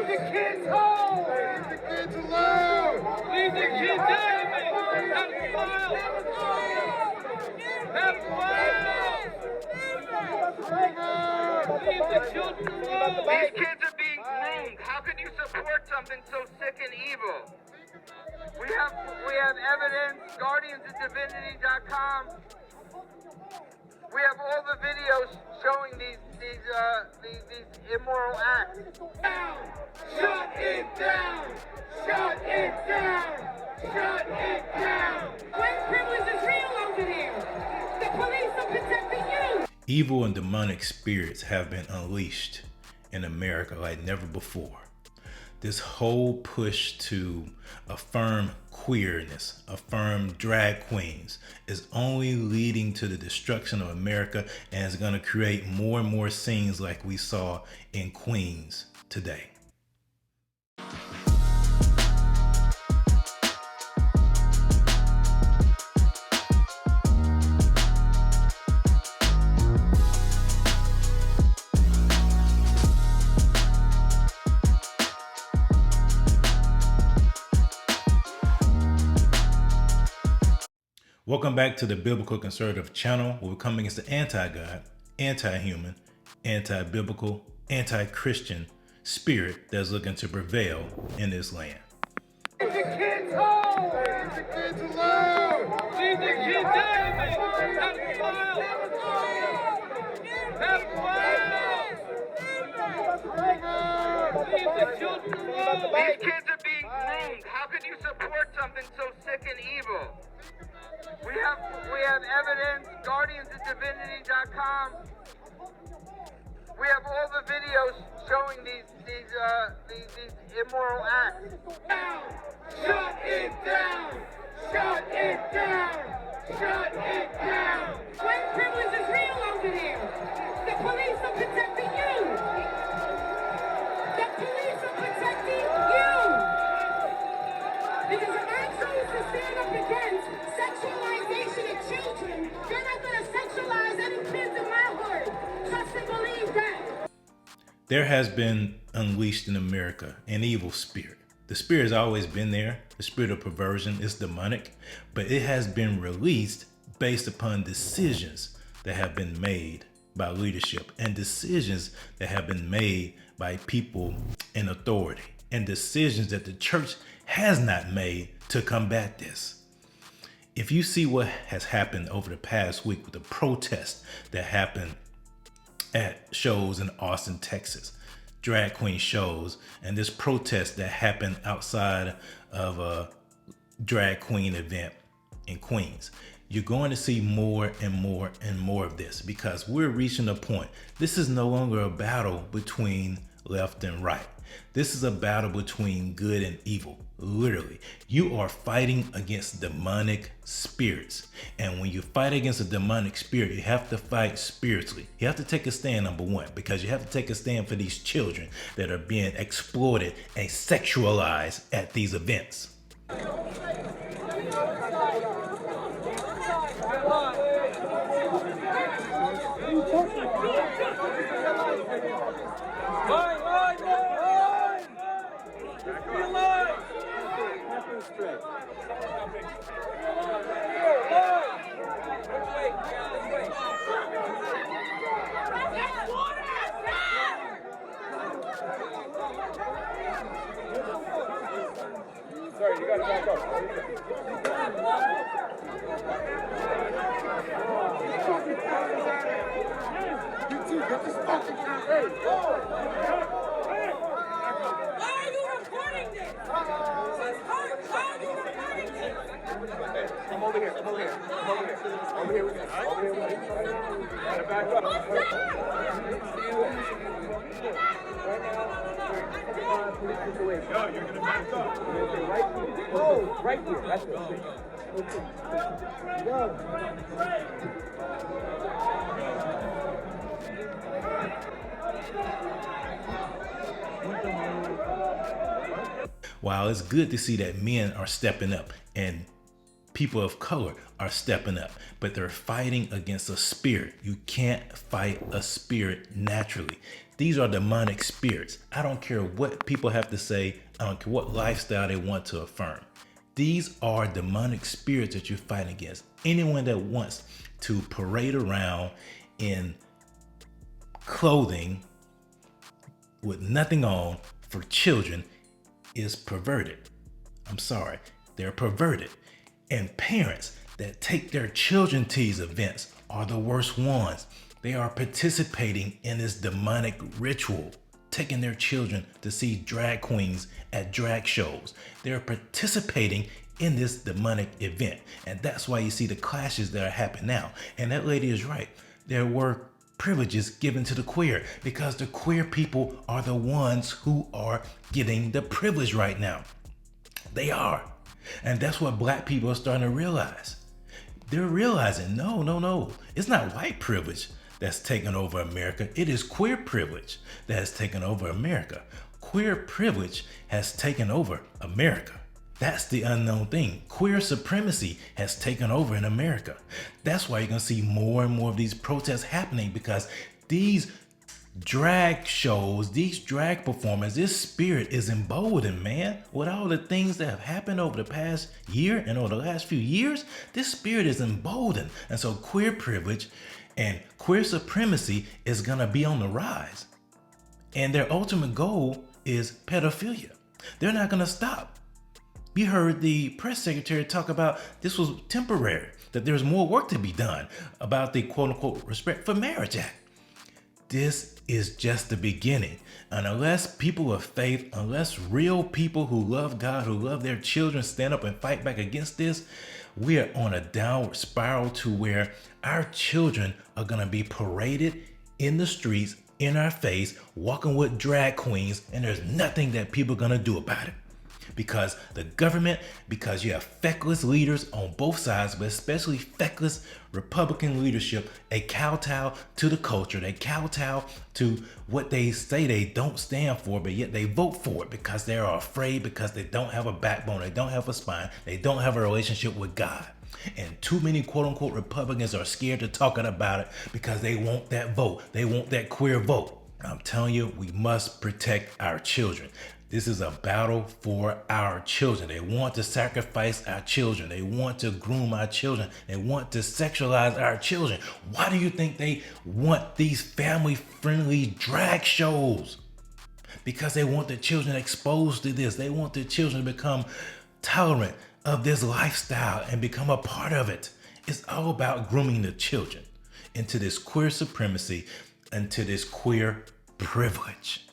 Leave the kids home! Leave the kids alone! Leave the kids out! Have a smile! Have a smile! Leave the children alone! These kids are being groomed. How can you support something so sick and evil? We have evidence, guardiansofdivinity.com. We have all the videos showing these immoral acts. Down! Shut it down! Shut it down! Shut it down! White privilege is real over there. The police are protecting you. Evil and demonic spirits have been unleashed in America like never before. This whole push to affirm queerness, affirm drag queens, is only leading to the destruction of America, and is going to create more and more scenes like we saw in Queens today. Welcome back to the Biblical Conservative channel, where we're coming against the anti-God, anti-human, anti-biblical, anti-Christian spirit that's looking to prevail in this land. Leave the kids home! Leave the kids alone! Leave the kids out! Have a smile! Have a smile! Leave the children alone! These kids are being groomed. How can you support something so sick and evil? We have evidence, guardiansofdivinity.com. We have all the videos showing these immoral acts. Down! Shut it down! Shut it down! Shut it down! White privilege is real over there. The police are protecting you. The police are protecting you. Because if I choose to stand up against sexualization of children, they're not going to sexualize any kids in my hood. Trust and believe that. There has been unleashed in America an evil spirit. The spirit has always been there. The spirit of perversion is demonic, but it has been released based upon decisions that have been made by leadership, and decisions that have been made by people in authority, and decisions that the church has not made to combat this. If you see what has happened over the past week with the protests that happened at shows in Austin, Texas, drag queen shows, and this protest that happened outside of a drag queen event in Queens, you're going to see more and more and more of this, because we're reaching a point. This is no longer a battle between left and right. This is a battle between good and evil. Literally, you are fighting against demonic spirits. And when you fight against a demonic spirit, you have to fight spiritually. You have to take a stand, number one, because you have to take a stand for these children that are being exploited and sexualized at these events. Sorry, you gotta back up. You two, get this fucking car. Hey, Why are you recording this? Why are you recording this? come over here, come over here, come over here. Over here with me, over here with me. Gotta back up. Yo, you're gonna back up. Right here. Oh, right here. That's it. Go. While it's good to see that men are stepping up and people of color are stepping up, but they're fighting against a spirit. You can't fight a spirit naturally. These are demonic spirits. I don't care what people have to say. I don't care what lifestyle they want to affirm. These are demonic spirits that you're fighting against. Anyone that wants to parade around in clothing with nothing on for children is perverted. I'm sorry, they're perverted. And parents that take their children to these events are the worst ones. They are participating in this demonic ritual, taking their children to see drag queens at drag shows. They're participating in this demonic event. And that's why you see the clashes that are happening now. And that lady is right. There were privileges given to the queer because the queer people are the ones who are getting the privilege right now. They are. And that's what black people are starting to realize. They're realizing, no. It's not white privilege that's taken over America. It is queer privilege that has taken over America. Queer privilege has taken over America. That's the unknown thing. Queer supremacy has taken over in America. That's why you're going to see more and more of these protests happening, because these drag shows, these drag performers, this spirit is emboldened, man. With all the things that have happened over the past year and over the last few years, this spirit is emboldened. And so queer privilege and queer supremacy is going to be on the rise. And their ultimate goal is pedophilia. They're not going to stop. You heard the press secretary talk about this was temporary, that there's more work to be done about the quote unquote Respect for Marriage Act. This is just the beginning. And unless people of faith, unless real people who love God, who love their children stand up and fight back against this, we are on a downward spiral to where our children are going to be paraded in the streets, in our face, walking with drag queens, and there's nothing that people are going to do about it. Because the government, because you have feckless leaders on both sides, but especially feckless Republican leadership, they kowtow to the culture. They kowtow to what they say they don't stand for, but yet they vote for it because they are afraid, because they don't have a backbone, they don't have a spine, they don't have a relationship with God. And too many quote unquote Republicans are scared to talk about it because they want that vote. They want that queer vote. I'm telling you, we must protect our children. This is a battle for our children. They want to sacrifice our children. They want to groom our children. They want to sexualize our children. Why do you think they want these family-friendly drag shows? Because they want the children exposed to this. They want the children to become tolerant of this lifestyle and become a part of it. It's all about grooming the children into this queer supremacy, into this queer privilege.